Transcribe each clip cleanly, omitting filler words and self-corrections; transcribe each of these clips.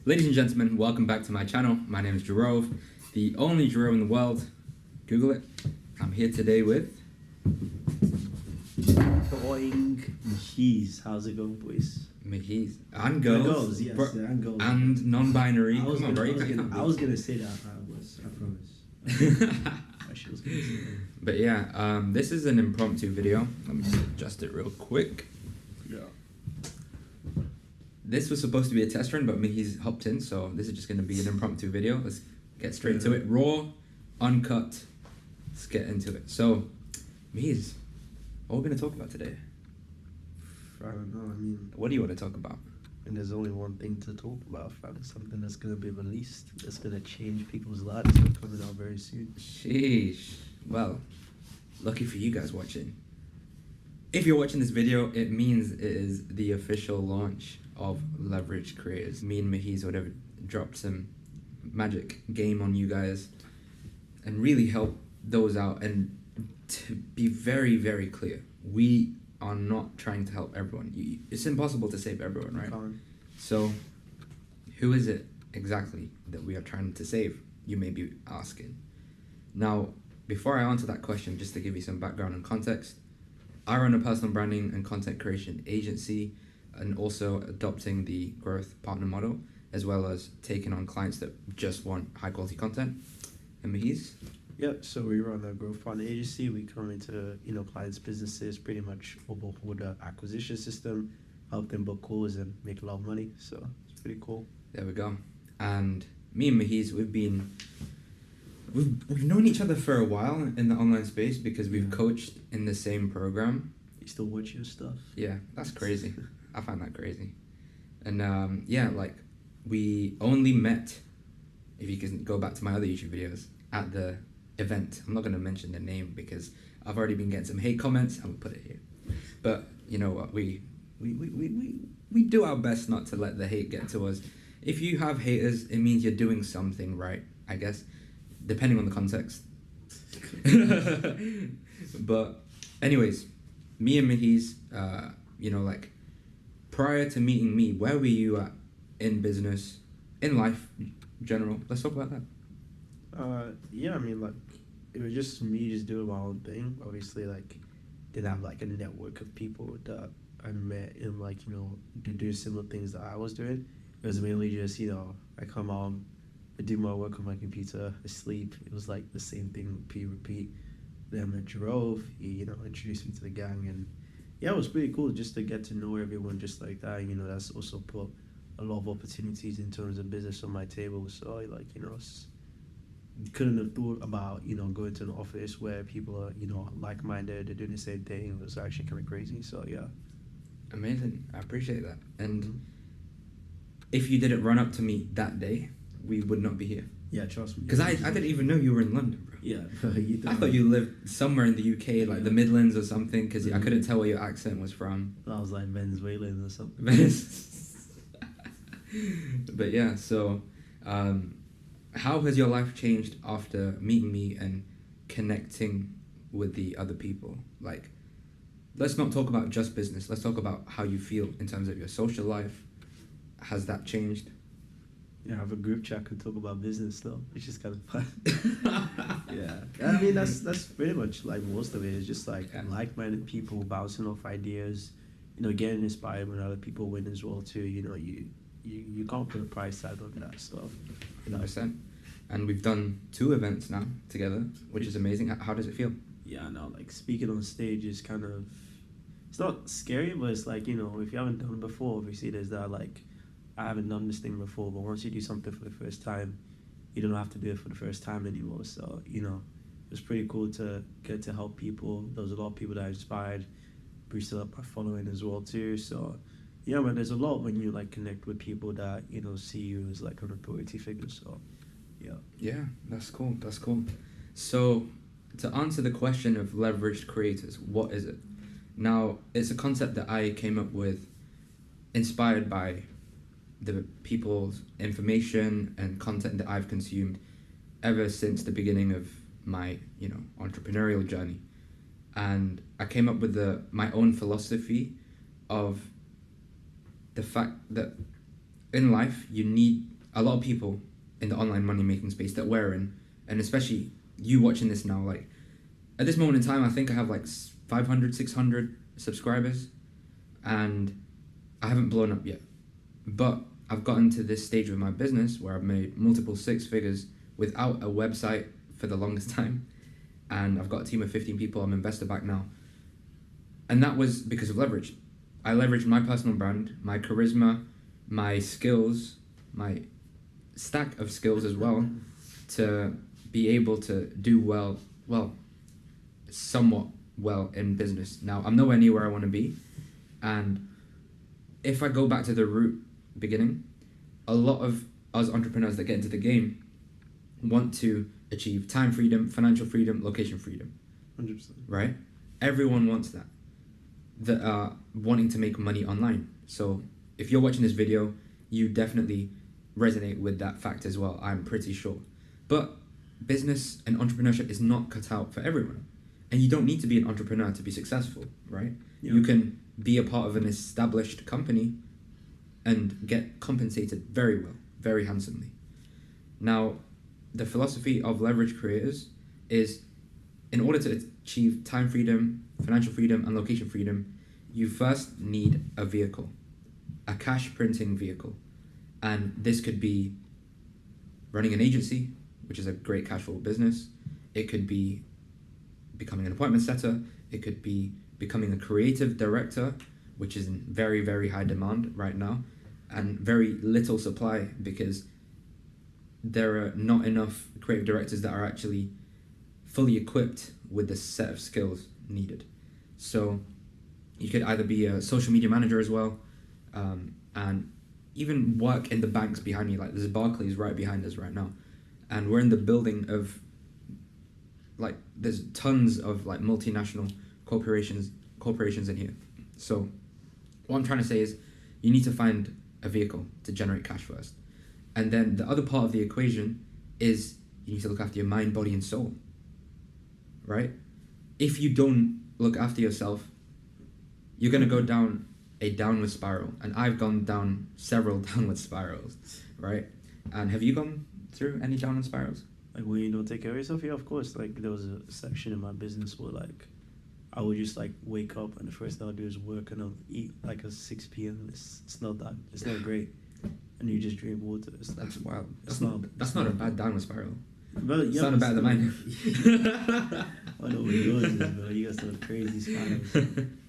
Ladies and gentlemen, welcome back to my channel. My name is Jirrove, the only Jirrove in the world. Google it. I'm here today with... Muheez. How's it going, boys? Muheez. And girls. Yes, and girls. And non-binary. Come on, bro. I was gonna say that. I promise. Actually, was gonna say that. But yeah, this is an impromptu video. Let me just adjust it real quick. Yeah. This was supposed to be a test run, but Muheez hopped in, so this is just going to be an impromptu video. Let's get straight to it. Raw, uncut. Let's get into it. So, Muheez, what are we going to talk about today? I don't know. I mean, what do you want to talk about? And there's only one thing to talk about. Fam. Something that's going to be released. That's going to change people's lives. It's coming out very soon. Sheesh. Well, lucky for you guys watching. If you're watching this video, it means it is the official launch of LeveragedCreators. Me and Muheez, whatever, dropped some magic game on you guys and really help those out. And to be very, very clear, we are not trying to help everyone. It's impossible to save everyone, right? So who is it exactly that we are trying to save? You may be asking. Now, before I answer that question, just to give you some background and context, I run a personal branding and content creation agency, and also adopting the growth partner model, as well as taking on clients that just want high quality content. And Muheez? Yeah, so we run a growth partner agency. We come into clients' businesses, pretty much overhaul the acquisition system, help them book calls and make a lot of money. So it's pretty cool. There we go. And me and Muheez, we've known each other for a while in the online space because we've coached in the same program. You still watch your stuff? Yeah, that's crazy. I find that crazy. And yeah, like we only met, if you can go back to my other YouTube videos, at the event. I'm not going to mention the name because I've already been getting some hate comments. I'm going to put it here. But you know what? We do our best not to let the hate get to us. If you have haters, it means you're doing something right, I guess, depending on the context. But anyways, me and Muheez, like prior to meeting me, where were you at in business, in life, general? Let's talk about that. Yeah, I mean, like, it was just me just doing my own thing. Obviously, like, didn't have, like, a network of people that I met in, like, to do similar things that I was doing. It was mainly just, I come home, I do my work on my computer, I sleep. It was, like, the same thing, repeat. Then I met Jirrove. He, introduced me to the gang, and yeah, it was pretty cool just to get to know everyone just like that. That's also put a lot of opportunities in terms of business on my table. So, like, couldn't have thought about, going to an office where people are, like-minded, they're doing the same thing. It was actually kind of crazy. So, yeah. Amazing. I appreciate that. And if you didn't run up to me that day, we would not be here. Yeah, trust me. Because I didn't even know you were in London, bro. Yeah. I thought you lived somewhere in the UK, like the Midlands or something, because I couldn't tell where your accent was from. I was like Venezuelan or something. But yeah, so how has your life changed after meeting me and connecting with the other people? Like, let's not talk about just business. Let's talk about how you feel in terms of your social life. Has that changed? Yeah, I have a group chat and talk about business though, which is kind of fun. Yeah, I mean that's pretty much like most of it. It's just like like-minded people bouncing off ideas, getting inspired when other people win as well too. You can't put a price tag on that stuff. 100%. And we've done 2 events now together, which is amazing. How does it feel? Yeah, no, like speaking on stage is kind of, it's not scary, but it's like, if you haven't done it before, obviously there's that like, I haven't done this thing before, but once you do something for the first time, you don't have to do it for the first time anymore. So, it's pretty cool to get to help people. There's a lot of people that I inspired, boosted up my following as well too. So, yeah, man, there's a lot when you like connect with people that, see you as like an authority figure. So, yeah. Yeah, that's cool. That's cool. So, to answer the question of leveraged creators, what is it? Now, it's a concept that I came up with inspired by the people's information and content that I've consumed ever since the beginning of my, entrepreneurial journey. And I came up with my own philosophy of the fact that in life you need a lot of people in the online money making space that we're in, and especially you watching this now, like at this moment in time, I think I have like 500, 600 subscribers, and I haven't blown up yet. But I've gotten to this stage with my business where I've made multiple six figures without a website for the longest time. And I've got a team of 15 people. I'm investor back now. And that was because of leverage. I leveraged my personal brand, my charisma, my skills, my stack of skills as well, to be able to do somewhat well in business. Now, I'm nowhere near where I want to be. And if I go back to the root beginning, a lot of us entrepreneurs that get into the game want to achieve time freedom, financial freedom, location freedom. 100%. Right? Everyone wants that. That are wanting to make money online. So if you're watching this video, you definitely resonate with that fact as well, I'm pretty sure. But business and entrepreneurship is not cut out for everyone. And you don't need to be an entrepreneur to be successful, right? Yeah. You can be a part of an established company and get compensated very well, very handsomely. Now, the philosophy of Leverage Creators is, in order to achieve time freedom, financial freedom, and location freedom, you first need a vehicle, a cash printing vehicle. And this could be running an agency, which is a great cash flow business. It could be becoming an appointment setter. It could be becoming a creative director, which is in very, very high demand right now, and very little supply because there are not enough creative directors that are actually fully equipped with the set of skills needed. So you could either be a social media manager as well, and even work in the banks behind me. Like there's Barclays right behind us right now, and we're in the building of, like, there's tons of like multinational corporations in here. So what I'm trying to say is you need to find a vehicle to generate cash first. And then the other part of the equation is you need to look after your mind, body, and soul, right? If you don't look after yourself, you're going to go down a downward spiral. And I've gone down several downward spirals, right? And have you gone through any downward spirals? Like when you don't take care of yourself? Yeah, of course. Like there was a section in my business where like I would just like wake up and the first thing I'll do is work and I'll eat like at 6 p.m. It's not great. And you just drink water. That's wild. That's not a bad downward spiral. But yeah, sounded better than mine. I know what yours is, bro. You got some crazy spirals.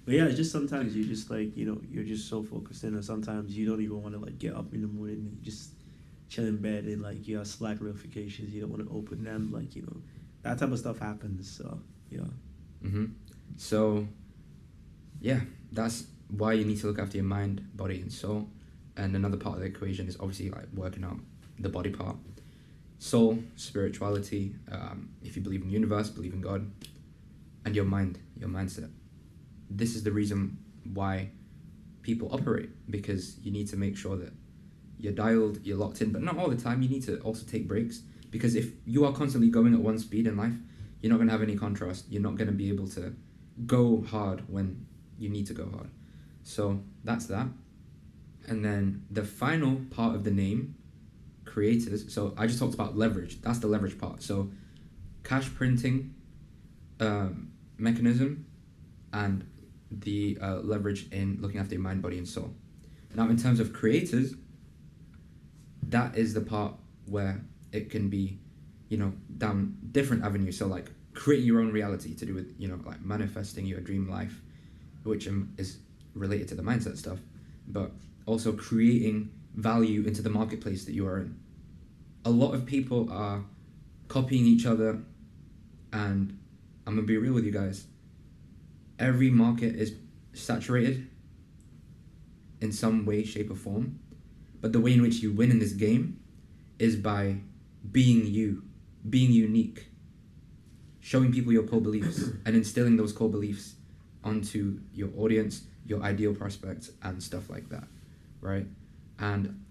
But yeah, it's just sometimes you just like, you're just so focused in, and sometimes you don't even want to like get up in the morning and just chill in bed and like you have Slack notifications. You don't want to open them, like that type of stuff happens. So yeah. Mm-hmm. So yeah, that's why you need to look after your mind, body, and soul. And another part of the equation is obviously like working out the body part. Soul, spirituality, if you believe in the universe, believe in God, and your mind, your mindset. This is the reason why people operate, because you need to make sure that you're dialed, you're locked in, but not all the time. You need to also take breaks, because if you are constantly going at one speed in life, you're not going to have any contrast. You're not going to be able to go hard when you need to go hard. So that's that. And then the final part of the name, creators. So I just talked about leverage. That's the leverage part. So cash printing mechanism and the leverage in looking after your mind, body, and soul. Now, in terms of creators, that is the part where it can be, down different avenues. So like creating your own reality to do with, like manifesting your dream life, which is related to the mindset stuff, but also creating value into the marketplace that you are in. A lot of people are copying each other, and I'm gonna be real with you guys. Every market is saturated in some way, shape, or form, but the way in which you win in this game is by being you, being unique, showing people your core beliefs and instilling those core beliefs onto your audience, your ideal prospects, and stuff like that, right? And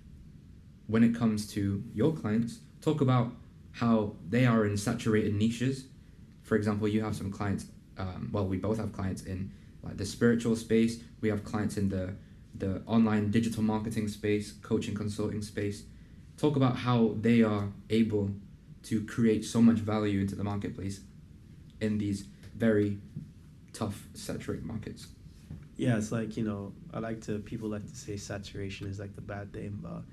when it comes to your clients, talk about how they are in saturated niches. For example, you have some clients, we both have clients in like the spiritual space. We have clients in the online digital marketing space, coaching, consulting space. talk about how they are able to create so much value into the marketplace in these very tough, saturated markets. Yeah, it's like, people like to say saturation is like the bad thing, but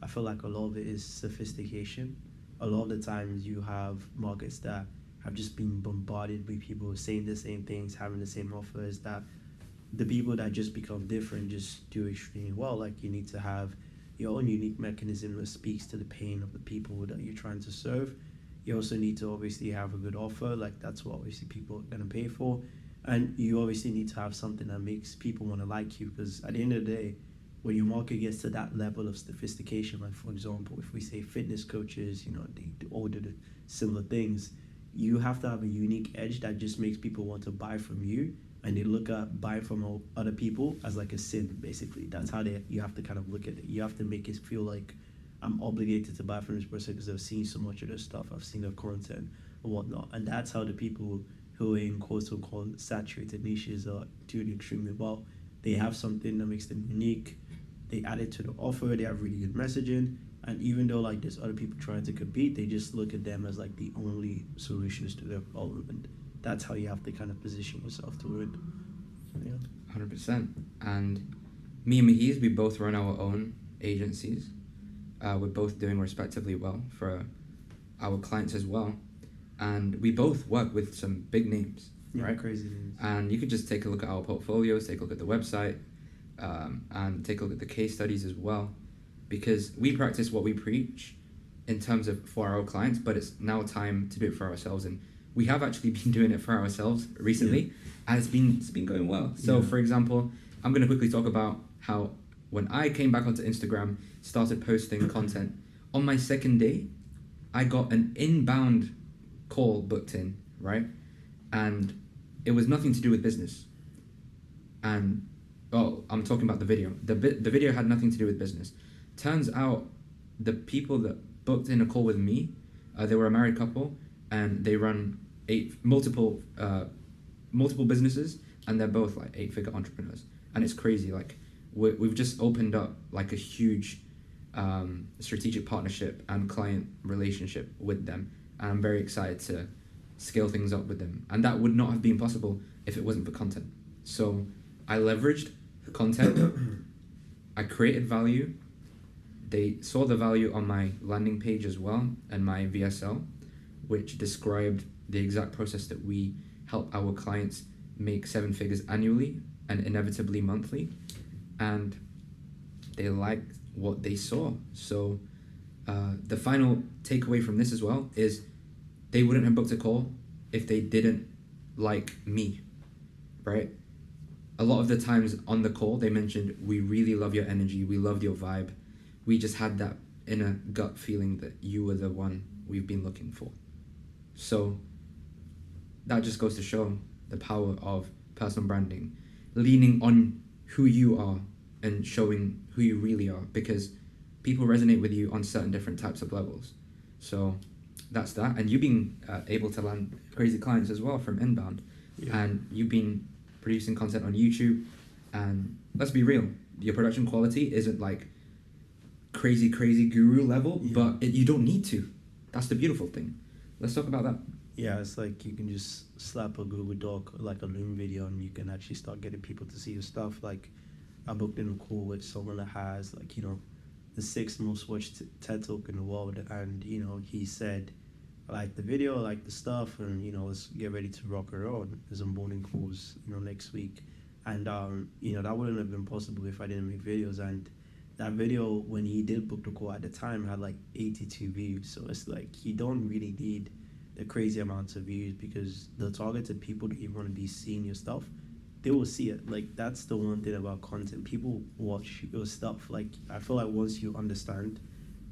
I feel like a lot of it is sophistication. A lot of the times you have markets that have just been bombarded with people saying the same things, having the same offers, that the people that just become different just do extremely well. Like, you need to have your own unique mechanism that speaks to the pain of the people that you're trying to serve. You also need to obviously have a good offer, like that's what obviously people are going to pay for. And you obviously need to have something that makes people want to like you, because at the end of the day, when your market gets to that level of sophistication, like for example, if we say fitness coaches, they all do the similar things, you have to have a unique edge that just makes people want to buy from you, and they look at buying from other people as like a sin, basically. That's how you have to kind of look at it. You have to make it feel like I'm obligated to buy from this person because I've seen so much of their stuff, I've seen their content and whatnot. And that's how the people who are in quote-unquote saturated niches are doing extremely well. They have something that makes them unique. They add it to the offer. They have really good messaging. And even though like there's other people trying to compete, they just look at them as like the only solutions to their problem. And that's how you have to kind of position yourself to win. Yeah. 100%. And me and Muheez, we both run our own agencies. We're both doing respectively well for our clients as well. And we both work with some big names, right? Crazy names. And you could just take a look at our portfolios, take a look at the website, and take a look at the case studies as well. Because we practice what we preach in terms of for our clients, but it's now time to do it for ourselves. And we have actually been doing it for ourselves recently, and it's been going well. So for example, I'm going to quickly talk about how when I came back onto Instagram, started posting content, on my second day, I got an inbound call booked in, right? And it was nothing to do with business. And, I'm talking about the video. The video had nothing to do with business. Turns out the people that booked in a call with me, they were a married couple, and they run multiple businesses, and they're both like 8-figure entrepreneurs. And it's crazy. Like, we've just opened up like a huge strategic partnership and client relationship with them. And I'm very excited to scale things up with them. And that would not have been possible if it wasn't for content. So I leveraged content. I created value. They saw the value on my landing page as well, and my VSL, which described the exact process that we help our clients make 7 figures annually and inevitably monthly. And they liked what they saw. So the final takeaway from this as well is they wouldn't have booked a call if they didn't like me, right? A lot of the times on the call, they mentioned, we really love your energy, we loved your vibe. We just had that inner gut feeling that you were the one we've been looking for. So that just goes to show the power of personal branding, leaning on who you are and showing who you really are, because people resonate with you on certain different types of levels. So that's that. And you've been able to land crazy clients as well from inbound. And you've been producing content on YouTube, and let's be real, your production quality isn't like crazy guru level, but you don't need to. That's the beautiful thing. Let's talk about that. Yeah, it's like you can just slap a Google Doc, like a Loom video, and you can actually start getting people to see your stuff. Like, I booked in a call with someone that has, like, the 6th most watched TED Talk in the world, and, he said, I like the video, I like the stuff, and, let's get ready to rock and roll. There's some morning calls, next week. And, that wouldn't have been possible if I didn't make videos. And that video, when he did book the call at the time, had like 82 views. So it's like, you don't really need the crazy amounts of views, because the targeted people that you want to be seeing your stuff, they will see it. Like, that's the one thing about content. People watch your stuff. Like, I feel like once you understand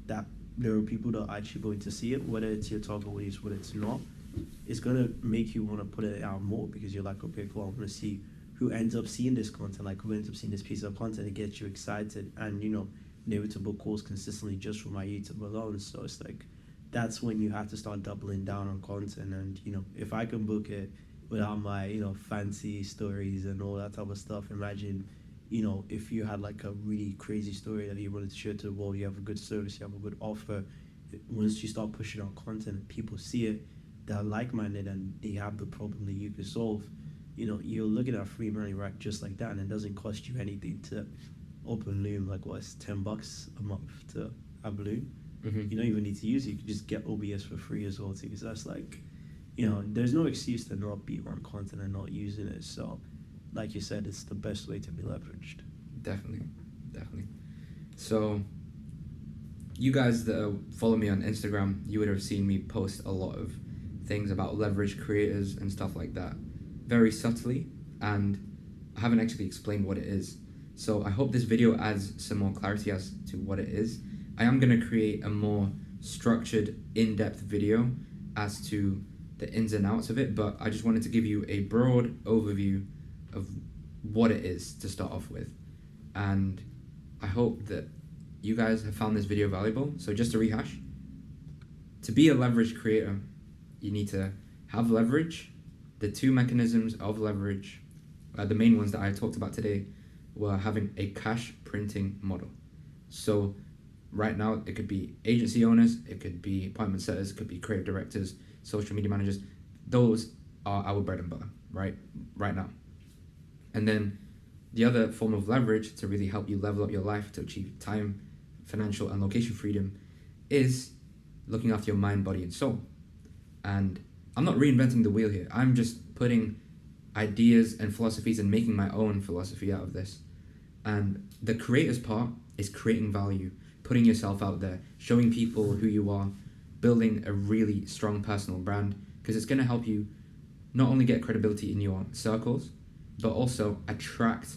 that there are people that are actually going to see it, whether it's your target audience, whether it's not, it's going to make you want to put it out more, because you're like, okay, cool, I want to see who ends up seeing this content, like who ends up seeing this piece of content. It gets you excited, and, able to book calls consistently just from my YouTube alone. So it's like, that's when you have to start doubling down on content. And, if I can book it without my, fancy stories and all that type of stuff, imagine, you know, if you had like a really crazy story that you wanted to share to the world, you have a good service, you have a good offer. Once you start pushing out content, people see it, they're like-minded and they have the problem that you can solve. You know, you're looking at free money, right? Just like that, and it doesn't cost you anything to open Loom. Like, what, it's $10 a month to have Loom. Mm-hmm. You don't even need to use it. You can just get OBS for free as well too. Because that's like, you know, there's no excuse to not be on content and not using it. So, like you said, it's the best way to be leveraged. Definitely. So, you guys that follow me on Instagram, you would have seen me post a lot of things about leverage creators and stuff like that, very subtly, and I haven't actually explained what it is. So I hope this video adds some more clarity as to what it is. I am going to create a more structured, in-depth video as to the ins and outs of it, but I just wanted to give you a broad overview of what it is to start off with. And I hope that you guys have found this video valuable. So just to rehash, to be a leverage creator, you need to have leverage. The two mechanisms of leverage, the main ones that I talked about today, were having a cash printing model. So right now it could be agency owners, it could be appointment setters, it could be creative directors, social media managers. Those are our bread and butter, right now. And then the other form of leverage to really help you level up your life to achieve time, financial, and location freedom is looking after your mind, body, and soul. And I'm not reinventing the wheel here. I'm just putting ideas and philosophies and making my own philosophy out of this. And the creators part is creating value, putting yourself out there, showing people who you are, building a really strong personal brand, because it's going to help you not only get credibility in your circles, but also attract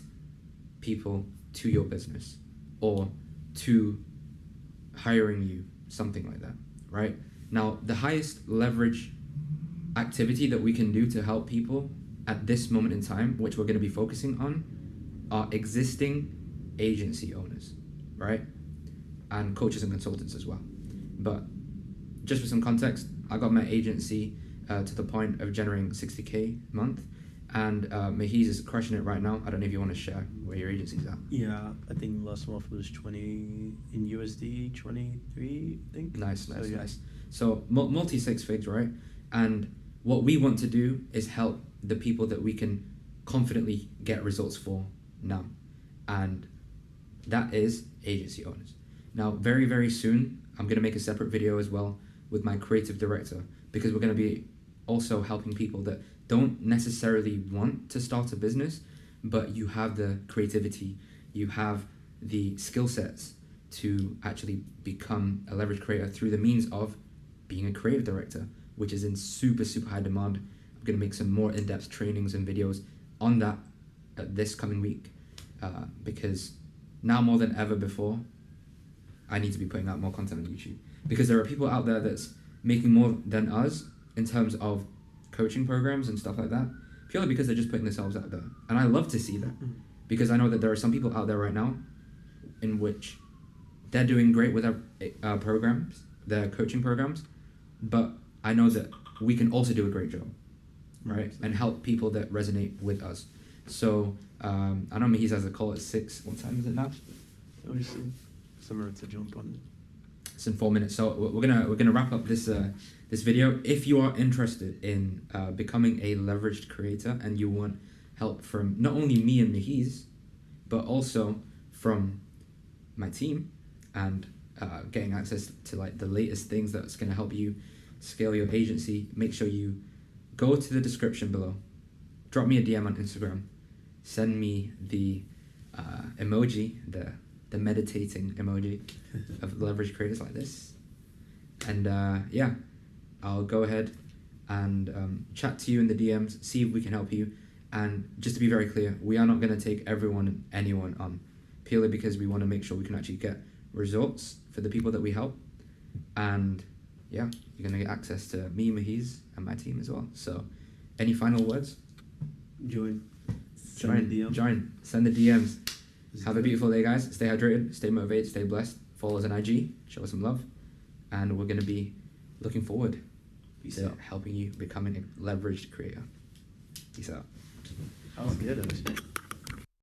people to your business or to hiring you, something like that, right? Now, the highest leverage activity that we can do to help people at this moment in time, which we're going to be focusing on, are existing agency owners, right? And coaches and consultants as well. But just for some context, I got my agency to the point of generating 60K a month, and Muheez is crushing it right now. I don't know if you want to share where your agency's at. Yeah, I think last month was 20 in USD, 23, I think. Nice. So multi six figs, right? And what we want to do is help the people that we can confidently get results for now. And that is agency owners. Now, very, very soon, I'm going to make a separate video as well with my creative director, because we're going to be also helping people that don't necessarily want to start a business, but you have the creativity, you have the skill sets to actually become a leverage creator through the means of being a creative director, which is in super, super high demand. I'm going to make some more in-depth trainings and videos on that this coming week, because now more than ever before, I need to be putting out more content on YouTube, because there are people out there that's making more than us in terms of coaching programs and stuff like that, purely because they're just putting themselves out there. And I love to see that, because I know that there are some people out there right now in which they're doing great with their programs, their coaching programs, but I know that we can also do a great job, right? And help people that resonate with us. So I know Muheez has a call at 6. What time is it now? Let me see. Somewhere to jump on. It's in 4 minutes. So we're gonna wrap up this this video. If you are interested in becoming a leveraged creator and you want help from not only me and Muheez, but also from my team, and getting access to like the latest things that's gonna help you scale your agency, make sure you go to the description below, drop me a DM on Instagram, send me the emoji, the meditating emoji of leverage creators like this, and yeah, I'll go ahead and chat to you in the DMs, see if we can help you. And just to be very clear, we are not going to take everyone and anyone on, purely because we want to make sure we can actually get results for the people that we help. And yeah, you're going to get access to me, Muheez, and my team as well. So any final words? Join. Send the DMs. Have a beautiful day, guys. Stay hydrated, stay motivated, stay blessed. Follow us on IG, show us some love, and we're going to be looking forward to helping you becoming a leveraged creator. Peace out. That was good, actually.